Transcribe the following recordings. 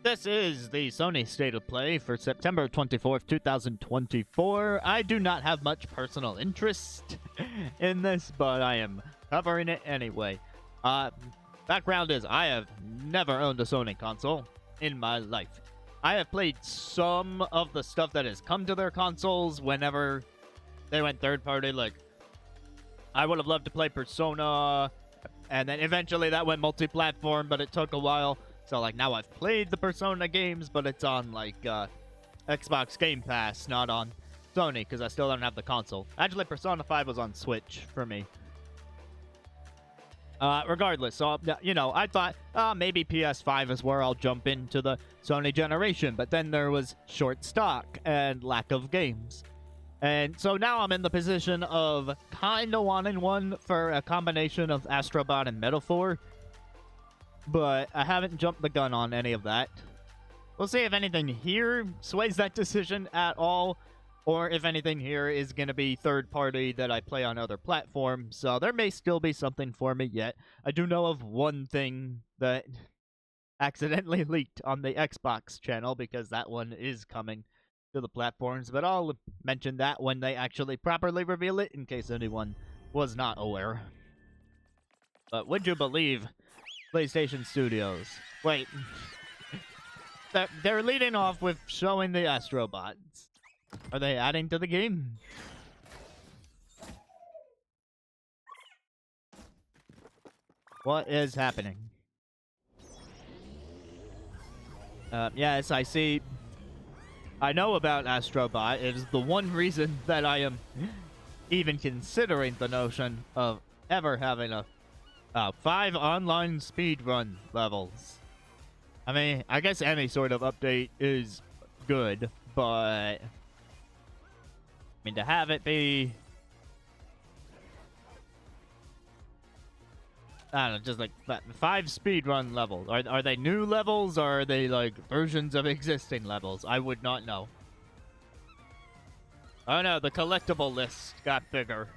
this is the Sony State of Play for September 24th, 2024. I do not have much personal interest in this, but I am covering it anyway. Background is I have never owned a Sony console in my life. I have played some of the stuff that has come to their consoles whenever they went third-party. Like, I would have loved to play Persona, and then eventually that went multi-platform, but it took a while. So, like, now I've played the Persona games, but it's on, like, Xbox Game Pass, not on Sony, because I still don't have the console. Actually, Persona 5 was on Switch for me. Regardless, so, you know, I thought, maybe PS5 is where I'll jump into the Sony generation, but then there was short stock and lack of games. And so now I'm in the position of kind of wanting one for a combination of Astrobot and Metaphor, but I haven't jumped the gun on any of that. We'll see if anything here sways that decision at all, or if anything here is going to be third-party that I play on other platforms. So there may still be something for me yet. I do know of one thing that accidentally leaked on the Xbox channel, because that one is coming to the platforms, but I'll mention that when they actually properly reveal it, in case anyone was not aware. But would you believe PlayStation Studios? Wait. They're leading off with showing the Astrobots. Are they adding to the game? What is happening? Yes, I see. I know about Astrobot. It is the one reason that I am even considering the notion of ever having a 5 online speedrun levels. I mean, I guess any sort of update is good, but I mean, to have it be, I don't know, just like 5 speedrun levels. Are they new levels, or are they like versions of existing levels? I would not know. Oh no, the collectible list got bigger.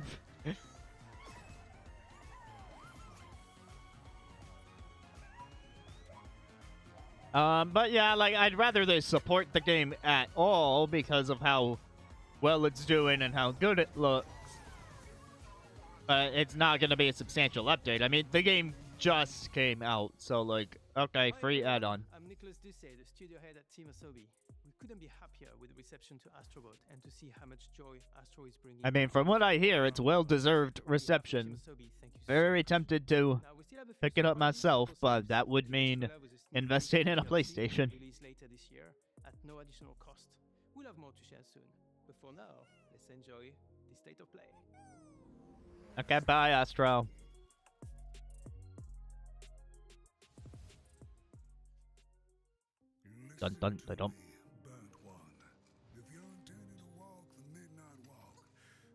But yeah, like, I'd rather they support the game at all because of how well it's doing and how good it looks. It's not going to be a substantial update. I mean, the game just came out, so, like, okay, free add-on. I'm Nicholas Ducey, the studio head at Team Asobi. We couldn't be happier with the reception to Astrobot and to see how much joy Astro is bringing. I mean, from what I hear, it's well-deserved reception. Very tempted to pick it up myself, but that would mean investing in a PlayStation. Later this year at no additional cost. We'll have more to share soon. But for now, let's enjoy the state of play. Okay, bye, Astro. Dun dun dun dun.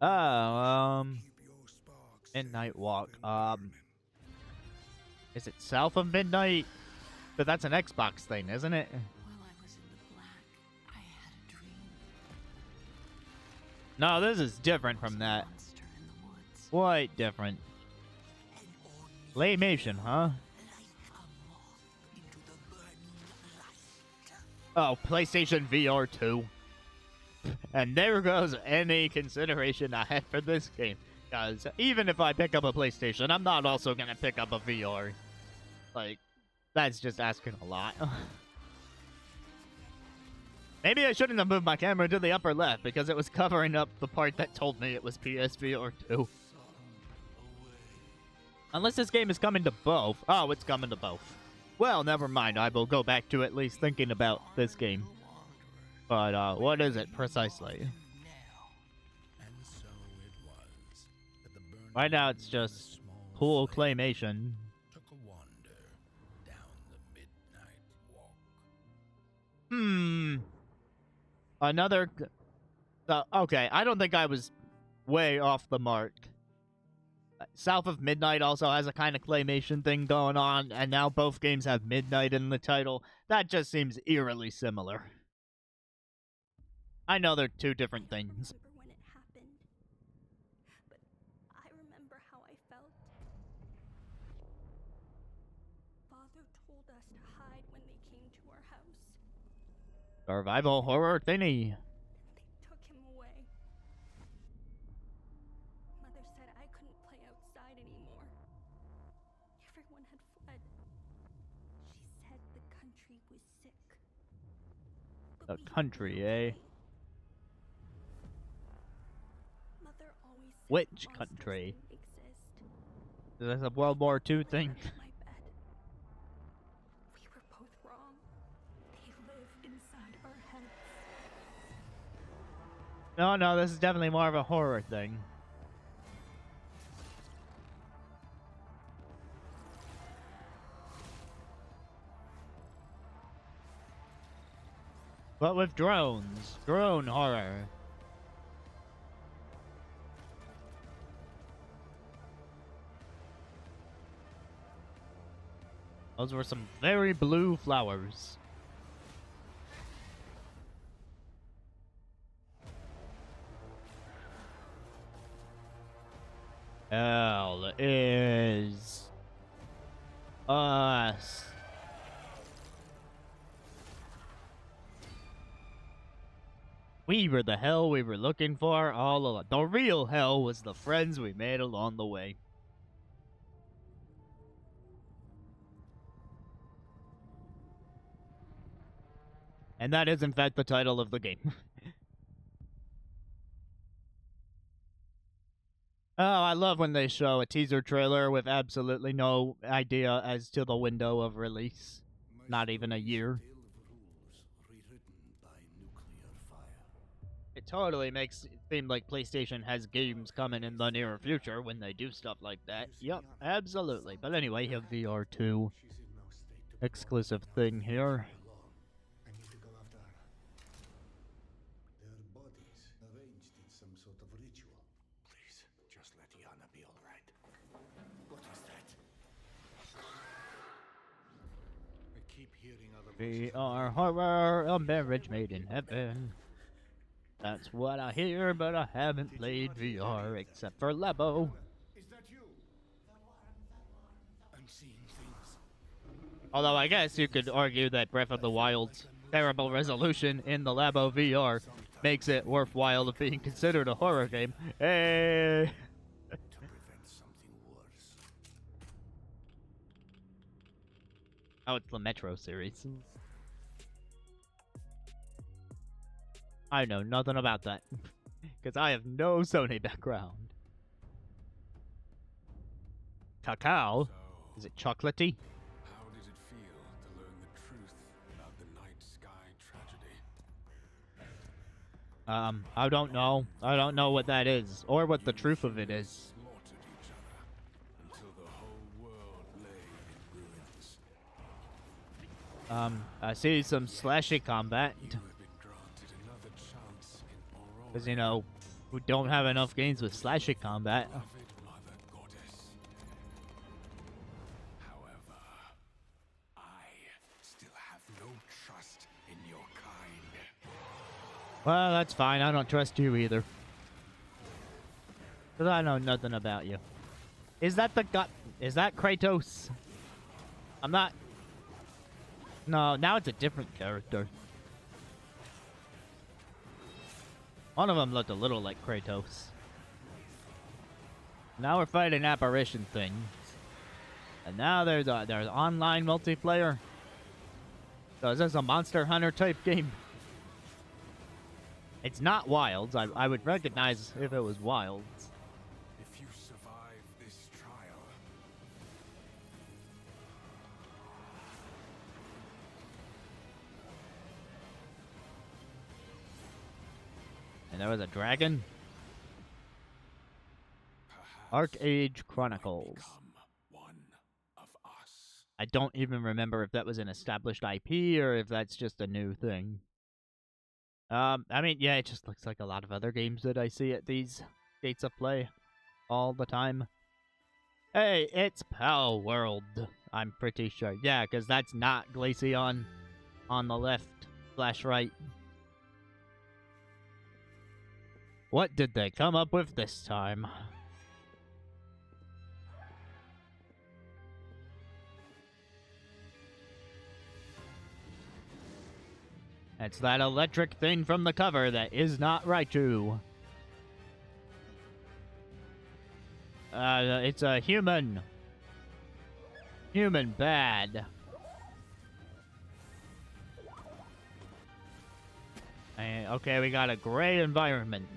Oh, Midnight Walk. Is it South of Midnight? But that's an Xbox thing, isn't it? While I was in the black, I had a dream. No, this is different from that. Monster in the woods. Quite different. Claymation, huh? Oh, PlayStation VR 2. And there goes any consideration I had for this game. Because even if I pick up a PlayStation, I'm not also going to pick up a VR. Like, that's just asking a lot. Maybe I shouldn't have moved my camera to the upper left, because it was covering up the part that told me it was PSVR 2. Unless this game is coming to both. Oh, it's coming to both. Well, never mind. I will go back to at least thinking about this game. But, what is it precisely? Right now, it's just cool claymation. Another... okay, I don't think I was way off the mark. South of Midnight also has a kind of claymation thing going on, and now both games have Midnight in the title. That just seems eerily similar. I know they're two different things. I don't remember when it happened, but I remember how I felt. Father told us to hide when they came to our house. Survival horror thingy. They took him away. Mother said I couldn't play outside anymore. Everyone had fled. She said the country was sick. But The we had country, been eh? okay. Mother always said Which monsters country? didn't exist. Is this a World War II Slept thing? under my bed. We were both wrong. They live inside our heads. No, this is definitely more of a horror thing. But with drones. Drone horror. Those were some very blue flowers. Hell is us. We were the hell we were looking for all along. The real hell was the friends we made along the way. And that is, in fact, the title of the game. Oh, I love when they show a teaser trailer with absolutely no idea as to the window of release. Not even a year. It totally makes it seem like PlayStation has games coming in the near future when they do stuff like that. Yep, absolutely. But anyway, you have VR2 exclusive thing here. I need to go after her. Their bodies arranged in some sort of ritual. Please, just let Yana be all right. What is that? I keep hearing other voices. VR horror, a marriage made in heaven. That's what I hear, but I haven't played VR except for Labo. Is that you? I'm seeing things. Although I guess you could argue that Breath of the Wild's terrible resolution in the Labo VR makes it worthwhile of being considered a horror game. Hey! To prevent something worse. Oh, it's the Metro series. I know nothing about that. Because I have no Sony background. Cacao? Is it chocolatey? How did it feel to learn the truth about the night sky tragedy? I don't know. I don't know what that is, or what the truth of it is. Slaughtered each other until the whole world lay in ruins. I see some slashy combat. You have been granted another chance in Aurora. Because, you know, we don't have enough games with slashy combat. Beloved Mother Goddess. However, I still have no trust in your kind. Well, that's fine. I don't trust you either. Because I know nothing about you. Is that the gut? Is that Kratos? I'm not... No, now it's a different character. One of them looked a little like Kratos. Now we're fighting apparition things. And now there's online multiplayer. So is this a Monster Hunter type game? It's not Wilds. I would recognize if it was Wilds. If you survive this trial, And there was a dragon. perhaps Arcade you might Chronicles. become one of us. I don't even remember if that was an established IP or if that's just a new thing. I mean, yeah, it just looks like a lot of other games that I see at these gates of play all the time. Hey, it's Pal World. I'm pretty sure. Yeah, because that's not Glaceon on the left / right. What did they come up with this time? It's that electric thing from the cover that is not Raichu. It's a human. Human bad. Okay, we got a gray environment.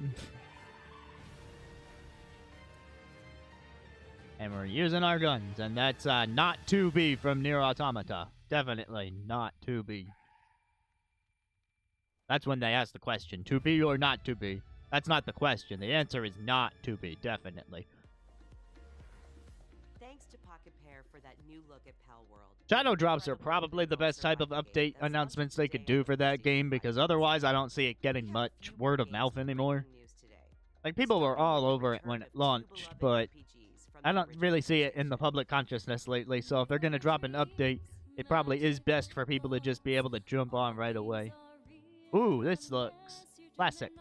And we're using our guns, and that's not 2B from Nier Automata. Definitely not 2B. That's when they ask the question, 2B or not 2B? That's not the question. The answer is not 2B, definitely. Thanks to Pocket Pair for that new look at Pal World. Shadow drops are probably the best type of update announcements they could do for that game, because otherwise I don't see it getting much word of mouth anymore. Like, people were all over it when it launched, but I don't really see it in the public consciousness lately, so if they're going to drop an update, it probably is best for people to just be able to jump on right away. Ooh, this looks classic.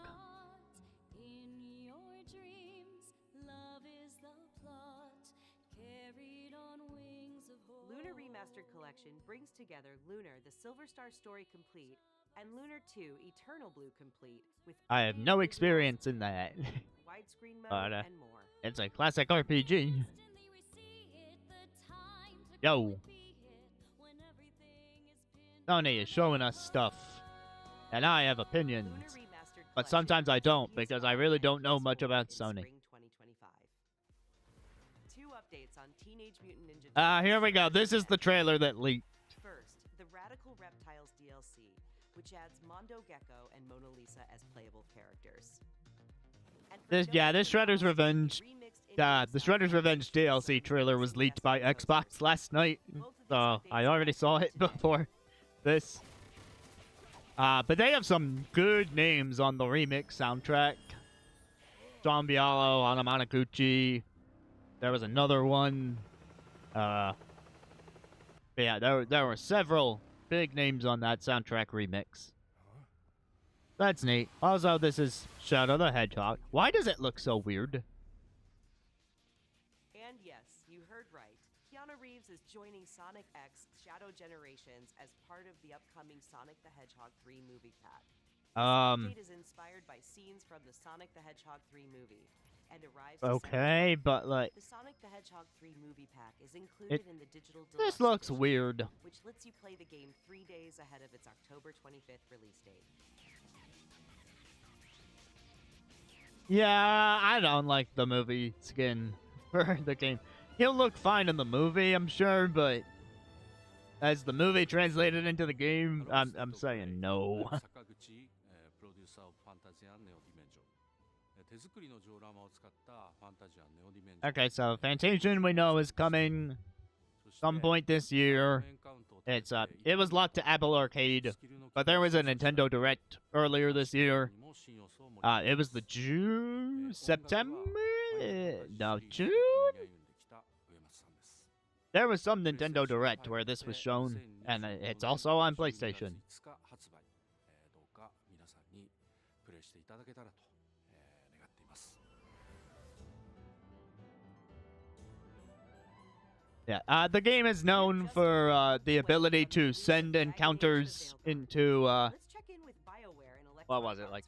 Lunar Remastered Collection brings together Lunar, the Silver Star Story Complete, and Lunar 2, Eternal Blue Complete, with I have no experience in that. widescreen mode But, and more. it's a classic RPG. Yo. Sony is showing us stuff. And I have opinions. But sometimes I don't, because I really don't know much about Sony. Here we go. This is the trailer that leaked. First, the Radical Reptiles DLC, which adds Mondo Gecko and Mona Lisa as playable characters. This Shredder's Revenge. The Shredder's Revenge DLC trailer was leaked by Xbox last night, so I already saw it before this. But they have some good names on the remix soundtrack. John Bialo, Anna Monoguchi. There was another one. But yeah, there were several big names on that soundtrack remix. That's neat. Also, this is Shadow the Hedgehog. Why does it look so weird? And yes, you heard right. Keanu Reeves is joining Sonic X Shadow Generations as part of the upcoming Sonic the Hedgehog 3 movie pack. This update is inspired by scenes from the Sonic the Hedgehog 3 movie and arrives Okay, but like the Sonic the Hedgehog 3 movie pack is included in the digital deluxe this looks edition, weird. which lets you play the game 3 days ahead of its October 25th release date. Yeah, I don't like the movie skin for the game. He'll look fine in the movie, I'm sure, but as the movie translated into the game, I'm saying no. Okay, so Fantasian we know is coming some point this year. It was locked to Apple Arcade, but there was a Nintendo Direct earlier this year. It was the September? No, June? There was some Nintendo Direct where this was shown, and it's also on PlayStation. Yeah, the game is known for the ability to send encounters into, what was it, like,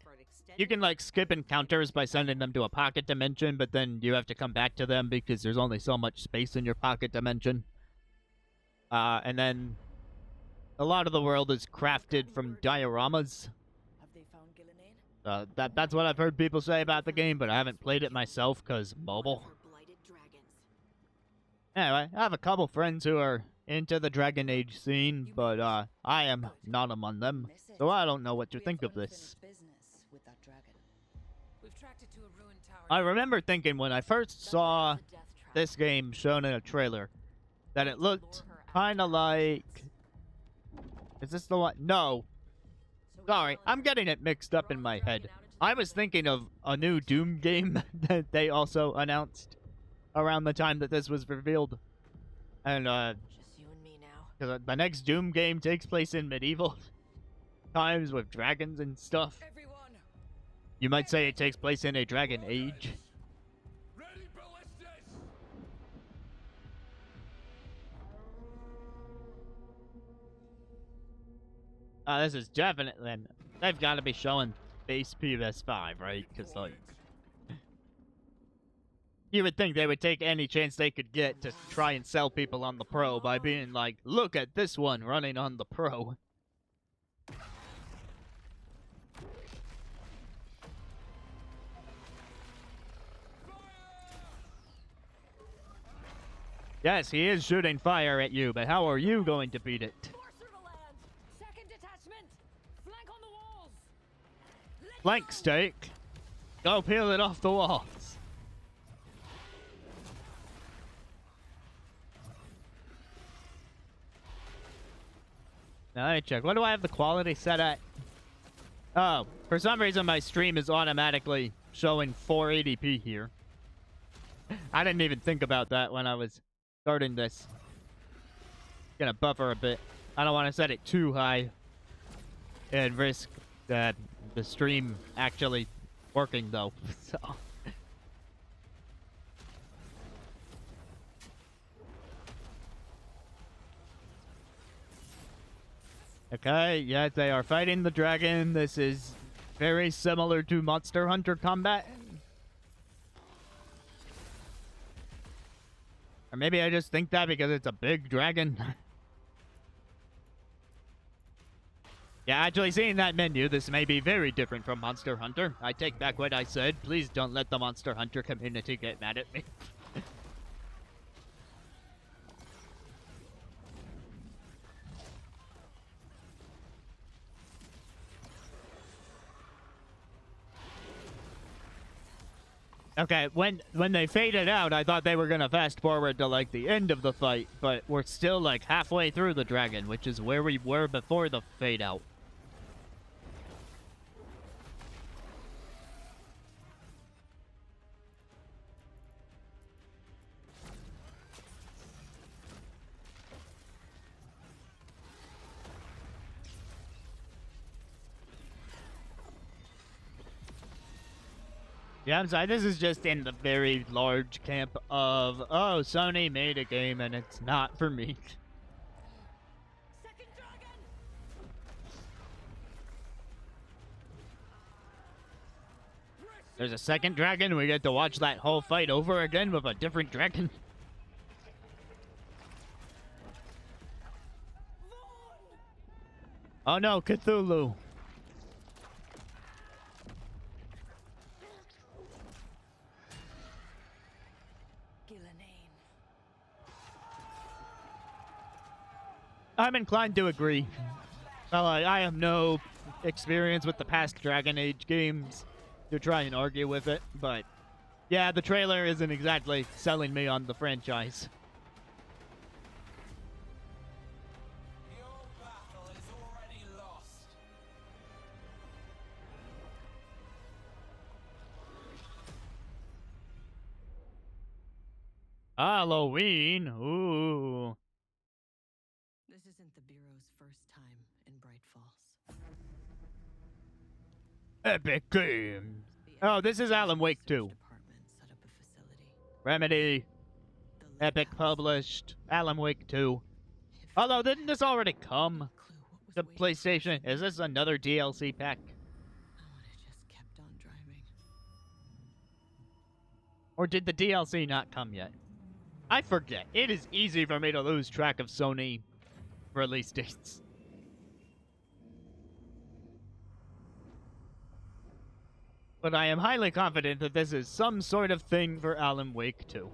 you can, like, skip encounters by sending them to a pocket dimension, but then you have to come back to them because there's only so much space in your pocket dimension. And then a lot of the world is crafted from dioramas. That's what I've heard people say about the game, but I haven't played it myself because mobile. Anyway, I have a couple friends who are into the Dragon Age scene, but I am not among them, so I don't know what to think of this. I remember thinking when I first saw this game shown in a trailer that it looked kind of like... Is this the one? No. Sorry, I'm getting it mixed up in my head. I was thinking of a new Doom game that they also announced around the time that this was revealed. And, Just you and me now. because the next Doom game takes place in medieval times with dragons and stuff. Everyone. You might say it takes place in a Dragon Age. Ready, ballistas! This is definitely... They've got to be showing base PS5, right? Because, like... You would think they would take any chance they could get to try and sell people on the Pro by being like, look at this one running on the Pro. Yes, he is shooting fire at you, but how are you going to beat it? Second detachment! Flank on the walls! Flank stake. Go peel it off the walls. Now let me check. What do I have the quality set at? Oh, for some reason my stream is automatically showing 480p here. I didn't even think about that when I was starting this. Gonna buffer a bit. I don't want to set it too high and risk that the stream actually working though. So. Okay, yes, they are fighting the dragon. This is very similar to Monster Hunter combat. Or maybe I just think that because it's a big dragon. Yeah, actually seeing that menu, this may be very different from Monster Hunter. I take back what I said. Please don't let the Monster Hunter community get mad at me. Okay, when they faded out, I thought they were gonna fast forward to like the end of the fight, but we're still like halfway through the dragon, which is where we were before the fade out. Yeah, I'm sorry, this is just in the very large camp of, oh, Sony made a game and it's not for me. Second dragon! There's a second dragon, we get to watch that whole fight over again with a different dragon. Oh no, Cthulhu. I'm inclined to agree. Well, I have no experience with the past Dragon Age games to try and argue with it, but yeah, the trailer isn't exactly selling me on the franchise. Your battle is already lost. Halloween? Ooh. This isn't the Bureau's first time in Bright Falls. Epic Games. Oh, this is Alan Wake 2. Set up a facility. Remedy. The Epic lighthouse. published. Alan Wake 2. Although, didn't this already come Clue what was to waiting for PlayStation? us. Is this another DLC pack? I would have just kept on driving. Or did the DLC not come yet? I forget. It is easy for me to lose track of Sony release dates. But I am highly confident that this is some sort of thing for Alan Wake 2.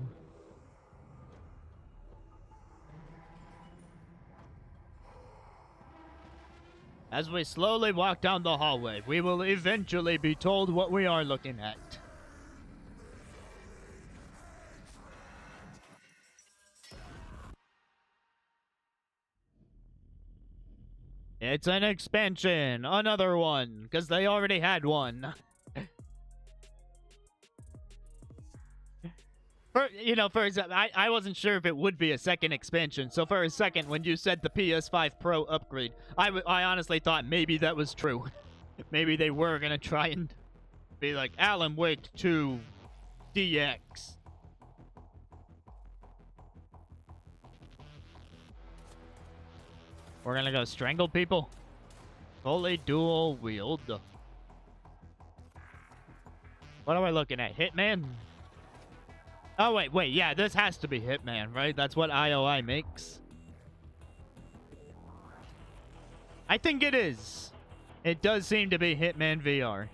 As we slowly walk down the hallway, we will eventually be told what we are looking at. It's an expansion, another one, because they already had one. For example, I wasn't sure if it would be a second expansion, so for a second, when you said the PS5 Pro upgrade, I honestly thought maybe that was true. Maybe they were gonna try and be like, Alan Wake 2 DX. We're gonna go strangle people? Fully dual wield. What am I looking at? Hitman? Oh, wait. Yeah, this has to be Hitman, right? That's what IOI makes. I think it is. It does seem to be Hitman VR.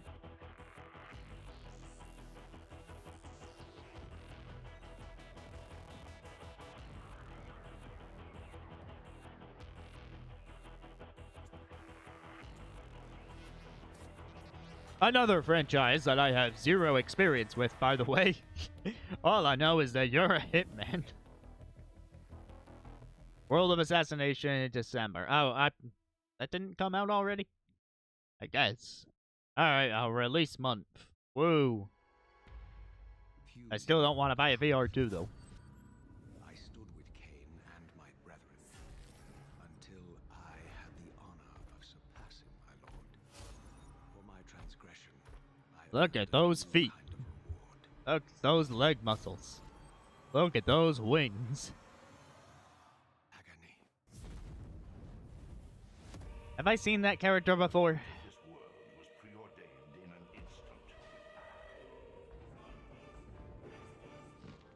Another franchise that I have zero experience with, by the way. All I know is that you're a hitman. World of Assassination in December. Oh, that didn't come out already? I guess. Alright, I'll release month. Woo. I still don't want to buy a VR2, though. I stood with Cain and my brethren until I had the honor of surpassing my lord. For my transgression, I Look at those feet. kind of reward. Look at those leg muscles. Look at those wings. Agony. Have I seen that character before? This world was preordained in an instant.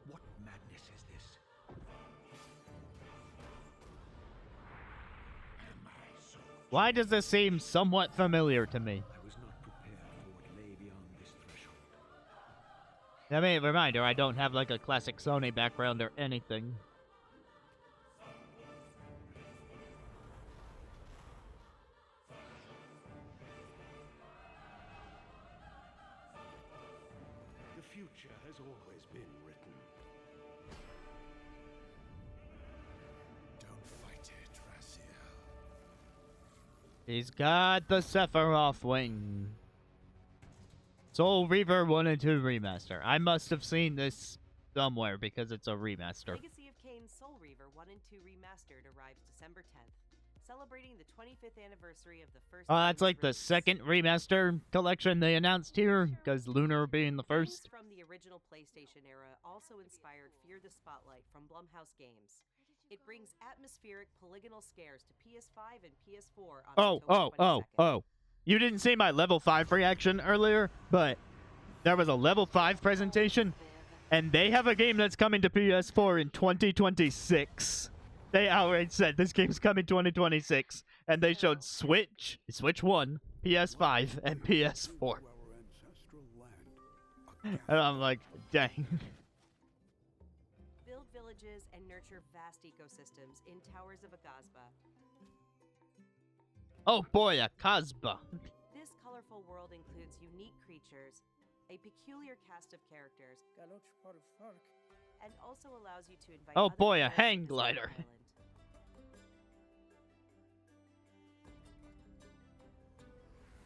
What madness is this? Am I so? Why does this seem somewhat familiar to me? I was not prepared for what lay beyond this threshold. I mean, reminder, I don't have like a classic Sony background or anything. The future has always been written. Don't fight it, Raziel. He's got the Sephiroth wing. Soul Reaver 1 and 2 remaster. I must have seen this somewhere because it's a remaster. Legacy of Kain Soul Reaver 1 and 2 Remastered arrives December 10th, celebrating the 25th anniversary of the first. Oh, that's game's like the release. second remaster collection they announced here, because Lunar being the Games first. from the original PlayStation era also inspired Fear the Spotlight from Blumhouse Games. It brings atmospheric polygonal scares to PS5 and PS4 on October 22nd. You didn't see my level 5 reaction earlier, but there was a level 5 presentation, and they have a game that's coming to PS4 in 2026. They outright said this game's coming 2026, and they showed Switch 1, PS5, and PS4. To our ancestral land. And I'm like, dang. Build villages and nurture vast ecosystems in Towers of Agazba. Oh boy, a Kazba. This colorful world includes unique creatures, a peculiar cast of characters, and also allows you to invite Oh other boy, a players hang to visit glider. the island.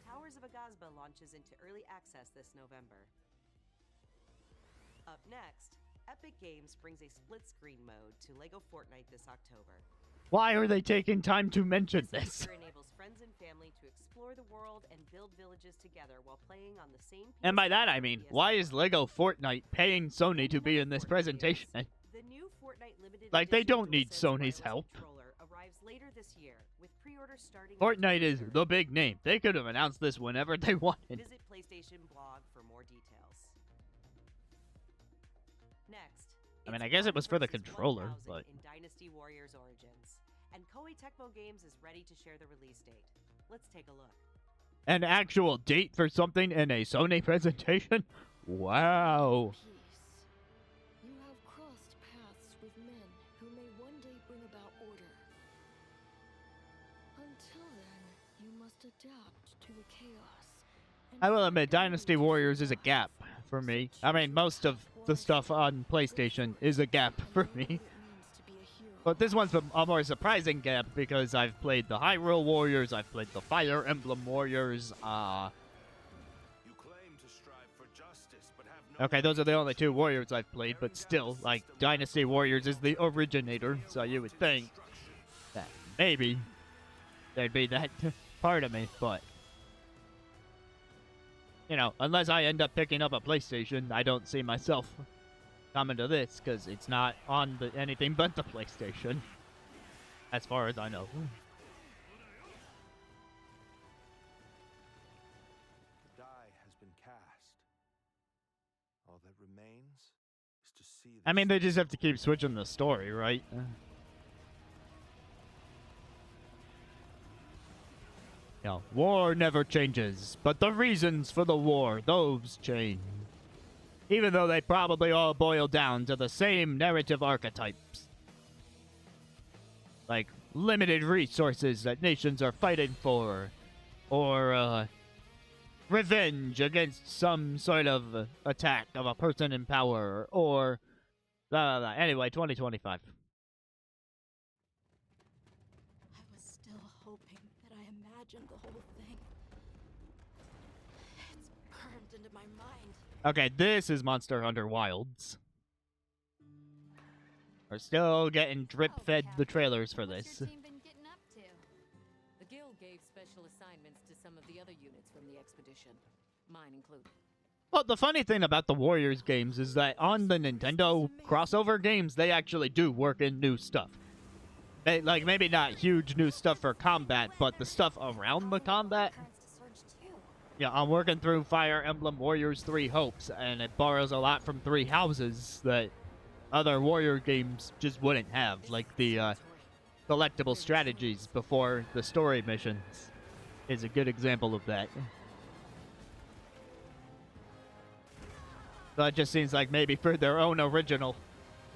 Towers of Agazba launches into early access this November. Up next, Epic Games brings a split-screen mode to LEGO Fortnite this October. Why are they taking time to mention this? feature enables friends and family to explore the world and build villages together while playing on the same. And by that I PS5 mean, and why PS4. is LEGO Fortnite paying Sony to be in this presentation? The new Fortnite limited Like, they edition don't need DualSense Sony's wireless help. controller arrives later this year, with pre-orders starting on Fortnite is June 3rd. the big name. They could have announced this whenever they wanted. Visit PlayStation blog for more details. Next, I mean, it's I guess it was for the 1 versus controller, 1000 but- in Dynasty Warriors Origins, and Koei Tecmo Games is ready to share the release date. Let's take a look. An actual date for something in a Sony presentation? Wow. Peace. You have crossed paths with men who may one day bring about order. Until then, you must adapt to the chaos. and I will find admit, your Dynasty way Warriors to is a rise. gap for me. I mean, most of the stuff on PlayStation is a gap for me. Know what it means to be a hero. But this one's a more surprising gap because I've played the Hyrule Warriors, I've played the Fire Emblem Warriors, You claim to strive for justice, but have no Okay, those are the only two Warriors I've played, but still, like, Dynasty Warriors is the originator, so you would think that maybe there'd be that part of me, but... You know, unless I end up picking up a PlayStation, I don't see myself coming to this, because it's not on anything but the PlayStation. As far as I know. All that remains is to see. I mean, they just have to keep switching the story, right? You know, war never changes, but the reasons for the war, those change. Even though they probably all boil down to the same narrative archetypes. Like, limited resources that nations are fighting for. Or, revenge against some sort of attack of a person in power. Or, blah, blah, blah. Anyway, 2025. I was still hoping that I imagined the whole thing. It's burned into my mind. Okay, this is Monster Hunter Wilds. We're still getting drip-fed the trailers for this. What's your team been getting up to? The guild gave special assignments to some of the other units from the expedition, mine included. Well, the funny thing about the Warriors games is that on the Nintendo crossover games, they actually do work in new stuff. They, like, maybe not huge new stuff for combat, but the stuff around the combat. Yeah, I'm working through Fire Emblem Warriors 3 Hopes, and it borrows a lot from Three Houses that other Warrior games just wouldn't have, like the collectible strategies before the story missions is a good example of that. So it just seems like maybe for their own original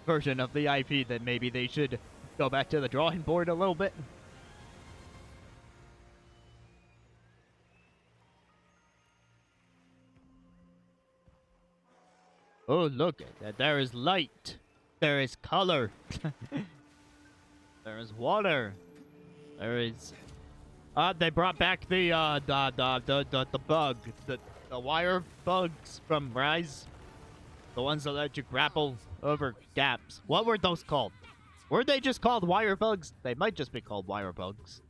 version of the IP that maybe they should go back to the drawing board a little bit. Oh, look at that. There is light. There is color. There is water. There is... they brought back the bug. The wire bugs from Rise. The ones that let you grapple over gaps. What were those called? Were they just called wire bugs? They might just be called wire bugs.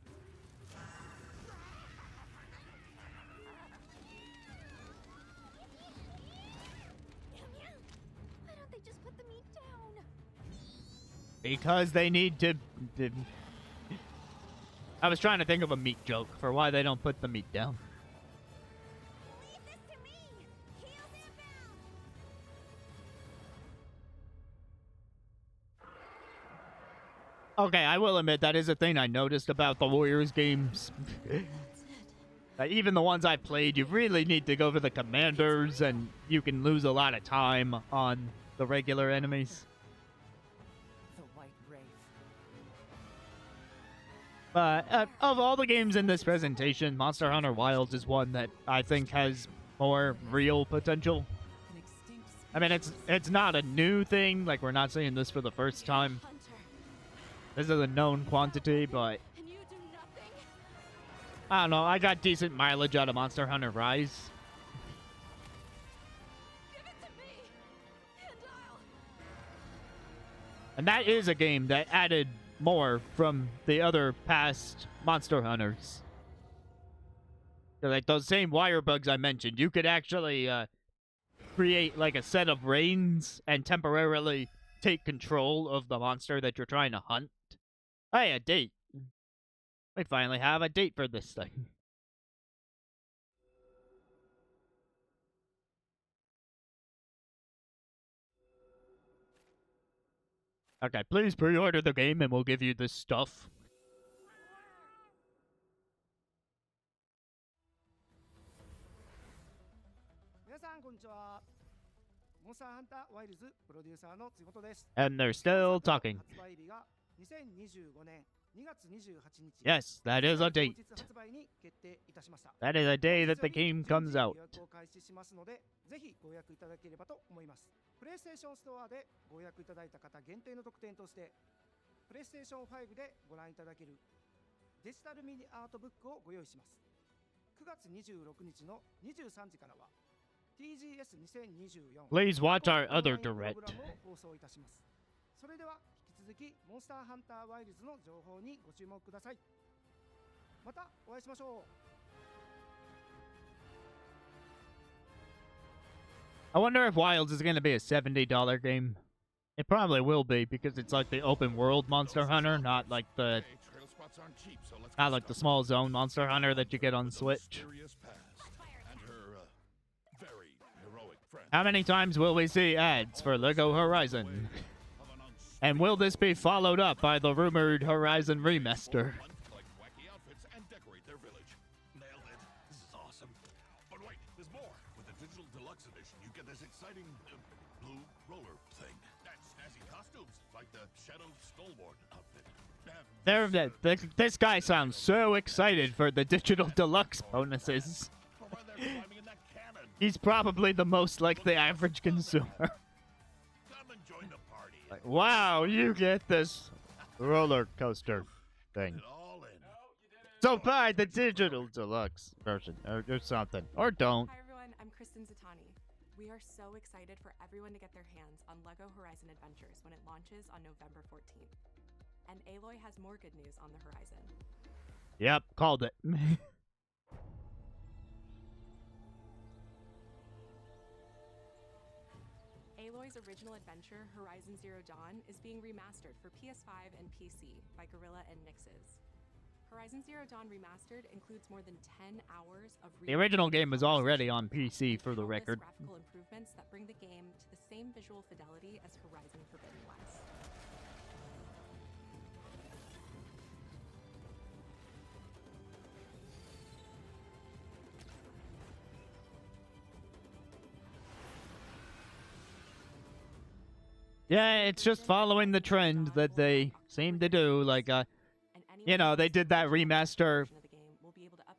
Why don't they just put the meat down? Because they need to... I was trying to think of a meat joke for why they don't put the meat down. Leave this to me. Heels inbound. Okay, I will admit that is a thing I noticed about the Warriors games. Even the ones I played, you really need to go for the commanders, and you can lose a lot of time on the regular enemies. The White Wraith. But of all the games in this presentation, Monster Hunter Wilds is one that I think has more real potential. An extinct species. I mean, it's not a new thing, like we're not seeing this for the first time. Hunter, This is a known quantity, but and you do nothing? I don't know, I got decent mileage out of Monster Hunter Rise. Give it to me, and I'll... And that is a game that added more from the other past Monster Hunters. So, like those same wire bugs I mentioned, you could actually create like a set of reins and temporarily take control of the monster that you're trying to hunt. Hey, a date. We finally have a date for this thing. Okay, please pre-order the game and we'll give you this stuff. 皆さんこんにちは。モンスターハンターワイルズプロデューサーの杉本です。 And they're still talking. 発売日が2025年2月28日。 Yes, that is a date. 当日発売に決定いたしました。 That is a day that the game comes out. 予約を開始しますので、ぜひご予約いただければと思います。プレイステーションストアでご予約いただいた方限定の特典として、プレイステーション5でご覧いただけるデジタルミニアートブックをご用意します。9月26日の23時からは TGS2024 Please watch our other direct. プログラムを放送いたします。それでは引き続きモンスターハンターワイルズの情報にご注目ください。またお会いしましょう。 I wonder if Wilds is going to be a $70 game. It probably will be because it's like the open world Monster Hunter, not like the small zone Monster Hunter that you get on Switch. How many times will we see ads for Lego Horizon? And will this be followed up by the rumored Horizon remaster? Like wacky outfits and decorate their village. Nailed it. This is awesome. But wait, there's more. With the digital deluxe edition, you get this exciting blue roller thing. And snazzy costumes, like the Shadow Stalwart outfit. This guy sounds so excited for the digital deluxe bonuses. Or when they're climbing in that cannon. He's probably the most like the average consumer. Come and join the party. Like, wow, you get this roller coaster thing. It all in. So buy the digital deluxe version or something. Or don't. Hi everyone, I'm Kristen Zatani. We are so excited for everyone to get their hands on LEGO Horizon Adventures when it launches on November 14th. And Aloy has more good news on the horizon. Yep, called it. Aloy's original adventure, Horizon Zero Dawn, is being remastered for PS5 and PC by Guerrilla and Nixes. Horizon Zero Dawn Remastered includes more than 10 hours of The original game was already on PC, for the countless record. graphical improvements that bring the game to the same visual fidelity as Horizon Forbidden West. Yeah, it's just following the trend that they seem to do. Like, you know, they did that remaster.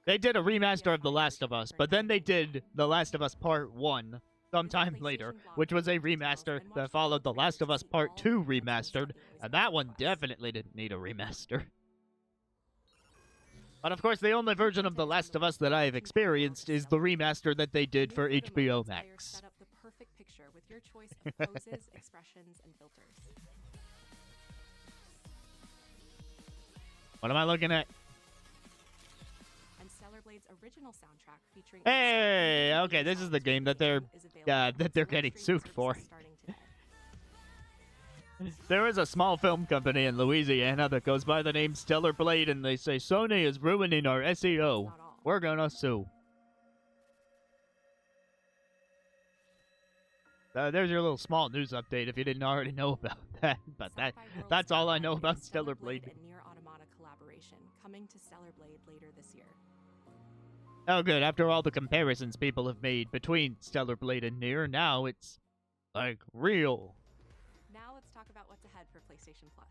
They did a remaster of The Last of Us, but then they did The Last of Us Part 1 sometime later, which was a remaster that followed The Last of Us Part 2 remastered, and that one definitely didn't need a remaster. But of course, the only version of The Last of Us that I have experienced is the remaster that they did for HBO Max. Set up the perfect picture with your choice of poses, expressions, and filters. What am I looking at? And Stellar Blade's original soundtrack featuring Hey, okay, this is the game that they're getting sued for. There is a small film company in Louisiana that goes by the name Stellar Blade, and they say Sony is ruining our SEO. We're gonna sue. There's your little small news update if you didn't already know about that. But that's all I know about Stellar Blade. And Nier Automata collaboration coming to Stellar Blade later this year. Oh, good. After all the comparisons people have made between Stellar Blade and Nier, now it's like real. Now let's talk about what's ahead for PlayStation Plus.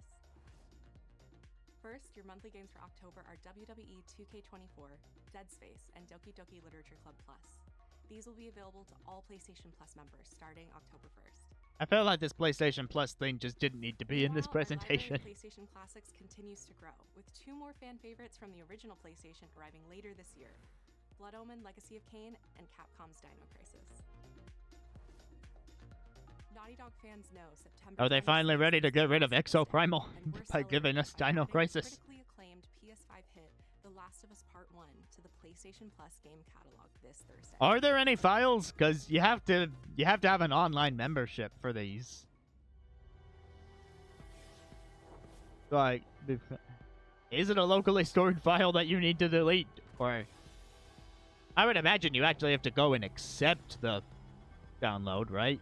First, your monthly games for October are WWE 2K24, Dead Space, and Doki Doki Literature Club Plus. These will be available to all PlayStation Plus members starting October 1st. I feel like this PlayStation Plus thing just didn't need to be in this presentation. Our library of PlayStation Classics continues to grow, with 2 more fan favorites from the original PlayStation arriving later this year: Blood Omen: Legacy of Kain and Capcom's Dino Crisis. Naughty Dog fans know September. Are they finally ready to get rid of Exoprimal by giving us Dino Crisis? Critically acclaimed PS5 hit The Last of Us Part 1 to the PlayStation Plus game catalog this Thursday. Are there any files? Because you have to have an online membership for these. Like, is it a locally stored file that you need to delete? Or I would imagine you actually have to go and accept the download, right?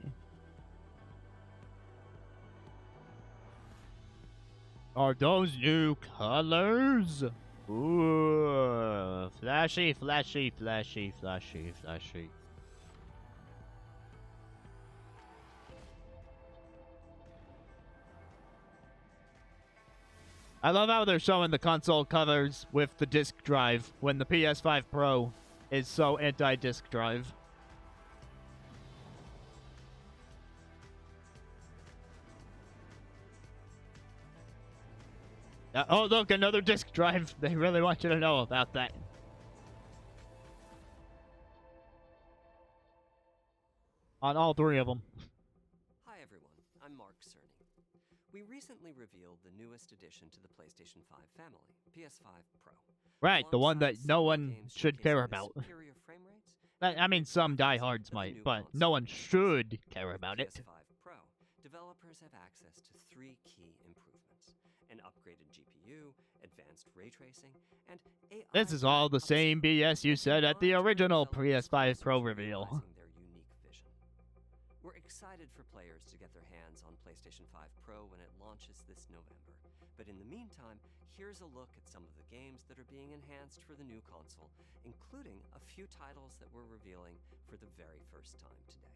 Are those new colors? Ooh, flashy, flashy, flashy, flashy, flashy. I love how they're showing the console covers with the disc drive when the PS5 Pro is so anti-disc drive. Oh, look, another disc drive. They really want you to know about that. On all 3 of them. Hi everyone, I'm Mark Cerny. We recently revealed the newest addition to the PlayStation 5 family, PS5 Pro. Right, the one that no one should care about. I mean, some diehards might, but no one should care about it. PS5 Pro, developers have access to 3 key improvements: an upgraded GPU, advanced ray tracing, and AI. This is all the same BS you said at the original PS5 Pro reveal. Their unique vision. excited for players to get their hands on PlayStation 5 Pro when it launches this November. But in the meantime, here's a look at some of the games that are being enhanced for the new console, including a few titles that we're revealing for the very first time today.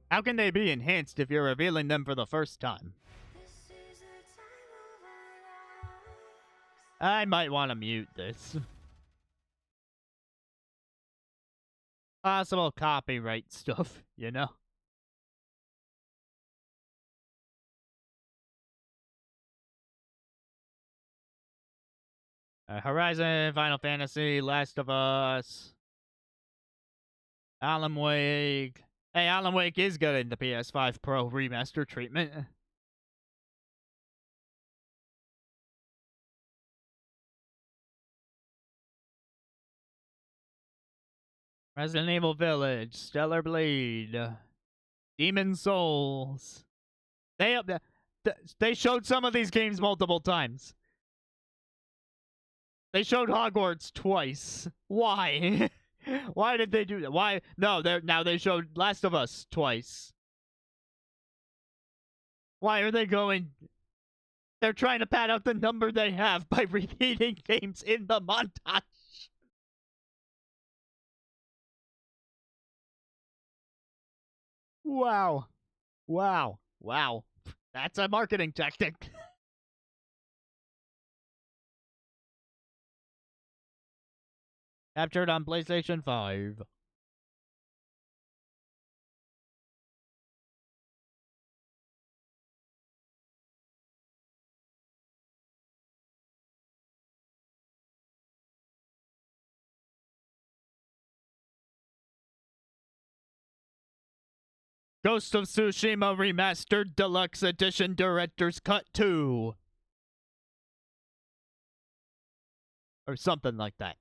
How can they be enhanced if you're revealing them for the first time? I might want to mute this. Possible copyright stuff, you know? Horizon, Final Fantasy, Last of Us, Alan Wake. Hey, Alan Wake is getting the PS5 Pro remaster treatment. Resident Evil Village, Stellar Blade, Demon Souls. They showed some of these games multiple times. They showed Hogwarts twice. Why? Why did they do that? Why? No, now they showed Last of Us twice. Why are they going? They're trying to pad out the number they have by repeating games in the montage. Wow. Wow. Wow. That's a marketing tactic. Captured on PlayStation 5. Ghost of Tsushima Remastered Deluxe Edition Director's Cut 2. Or something like that.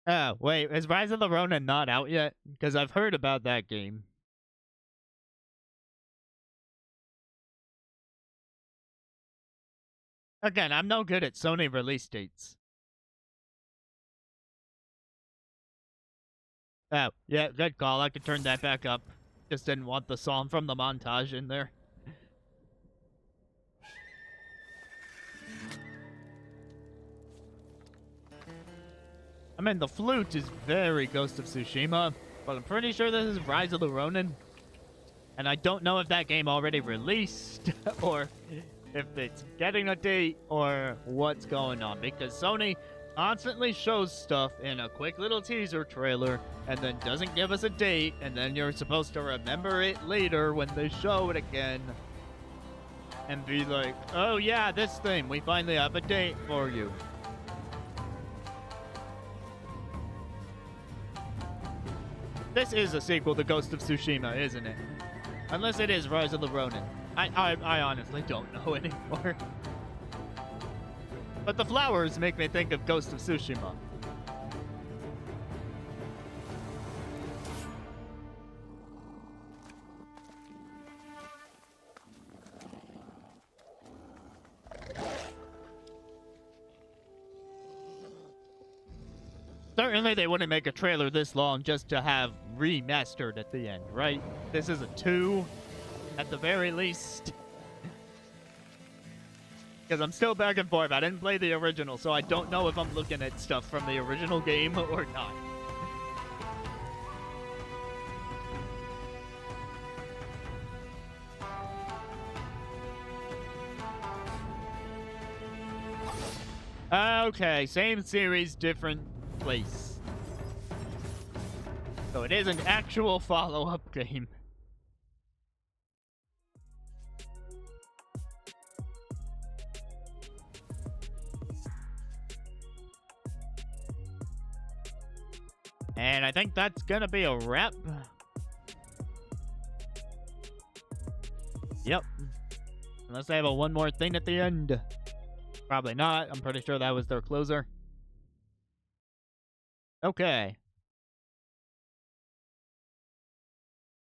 Oh, wait, is Rise of the Ronin not out yet? Because I've heard about that game. Again, I'm no good at Sony release dates. Oh, yeah, good call. I could turn that back up. Just didn't want the song from the montage in there. I mean, the flute is very Ghost of Tsushima, but I'm pretty sure this is Rise of the Ronin. And I don't know if that game already released, or if it's getting a date, or what's going on. Because Sony constantly shows stuff in a quick little teaser trailer, and then doesn't give us a date, and then you're supposed to remember it later when they show it again. And be like, oh yeah, this thing, we finally have a date for you. This is a sequel to Ghost of Tsushima, isn't it? Unless it is Rise of the Ronin. I honestly don't know anymore. But the flowers make me think of Ghost of Tsushima. Certainly they wouldn't make a trailer this long just to have remastered at the end, right? This is a 2 at the very least. Because I'm still back and forth. I didn't play the original, so I don't know if I'm looking at stuff from the original game or not. Okay, same series, different place. So it is an actual follow-up game. And I think that's gonna be a wrap. Yep. Unless they have a one more thing at the end. Probably not. I'm pretty sure that was their closer. Okay.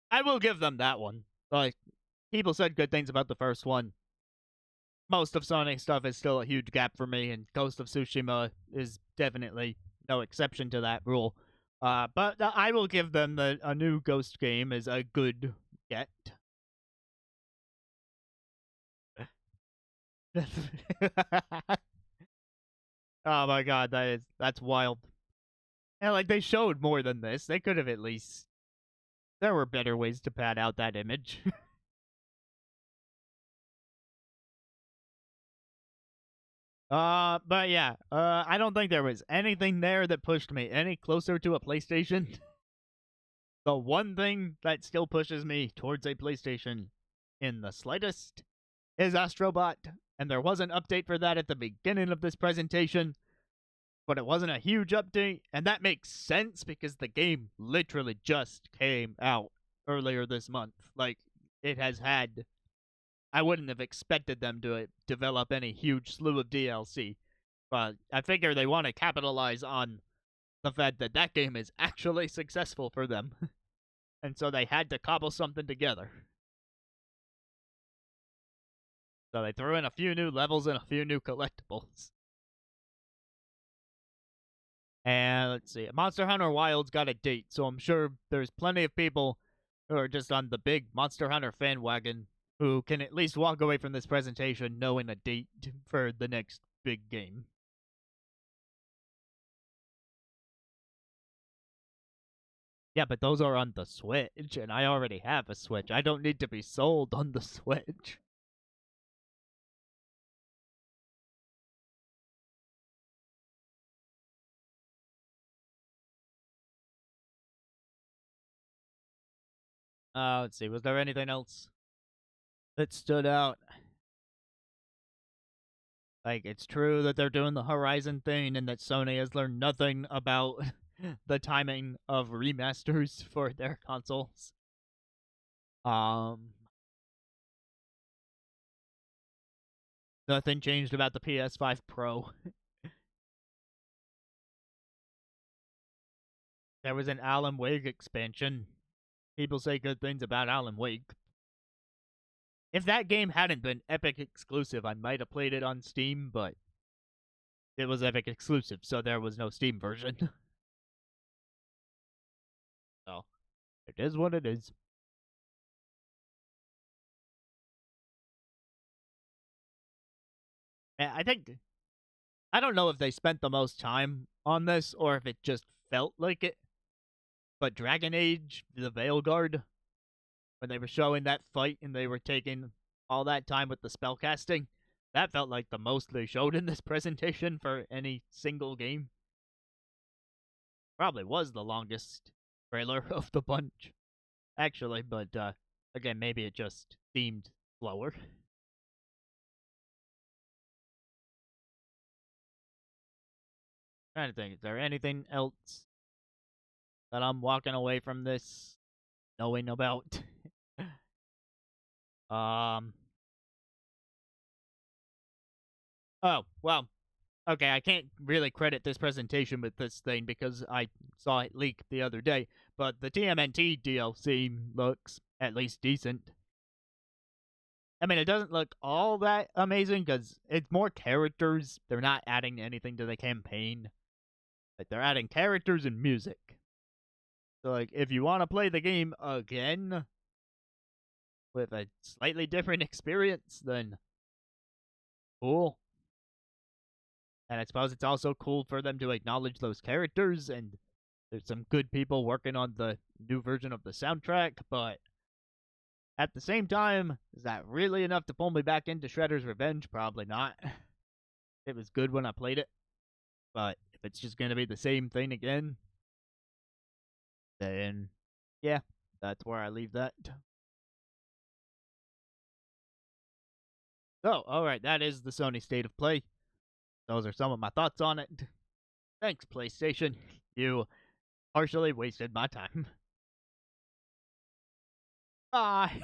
I will give them that one. Like, people said good things about the first one. Most of Sonic stuff is still a huge gap for me, and Ghost of Tsushima is definitely no exception to that rule. But I will give them a new Ghost game is a good get. Oh my god, that's wild. And like they showed more than this. They could have at least. There were better ways to pad out that image. But yeah, I don't think there was anything there that pushed me any closer to a PlayStation. The one thing that still pushes me towards a PlayStation in the slightest is Astrobot, and there was an update for that at the beginning of this presentation, but it wasn't a huge update, and that makes sense because the game literally just came out earlier this month. Like, it has had... I wouldn't have expected them to develop any huge slew of DLC, but I figure they want to capitalize on the fact that that game is actually successful for them, and so they had to cobble something together. So they threw in a few new levels and a few new collectibles. And let's see, Monster Hunter Wild's got a date, so I'm sure there's plenty of people who are just on the big Monster Hunter fan wagon who can at least walk away from this presentation knowing a date for the next big game. Yeah, but those are on the Switch, and I already have a Switch. I don't need to be sold on the Switch. Let's see, was there anything else that stood out? Like, it's true that they're doing the Horizon thing and that Sony has learned nothing about the timing of remasters for their consoles. Nothing changed about the PS5 Pro. There was an Alan Wake expansion. People say good things about Alan Wake. If that game hadn't been Epic exclusive, I might have played it on Steam, but it was Epic exclusive, so there was no Steam version. So, it is what it is. And I don't know if they spent the most time on this or if it just felt like it, but Dragon Age, the Veilguard, when they were showing that fight and they were taking all that time with the spellcasting, that felt like the most they showed in this presentation for any single game. Probably was the longest trailer of the bunch, actually, but again, maybe it just seemed slower. Trying to think, is there anything else that I'm walking away from this knowing about? Oh, well, okay, I can't really credit this presentation with this thing because I saw it leak the other day, but the TMNT DLC looks at least decent. I mean, it doesn't look all that amazing because it's more characters. They're not adding anything to the campaign. Like, they're adding characters and music. So, like, if you want to play the game again with a slightly different experience, then cool. And I suppose it's also cool for them to acknowledge those characters, and there's some good people working on the new version of the soundtrack, but at the same time, is that really enough to pull me back into Shredder's Revenge? Probably not. It was good when I played it, but if it's just going to be the same thing again, then yeah, that's where I leave that. So, alright, that is the Sony State of Play. Those are some of my thoughts on it. Thanks, PlayStation. You partially wasted my time. Bye.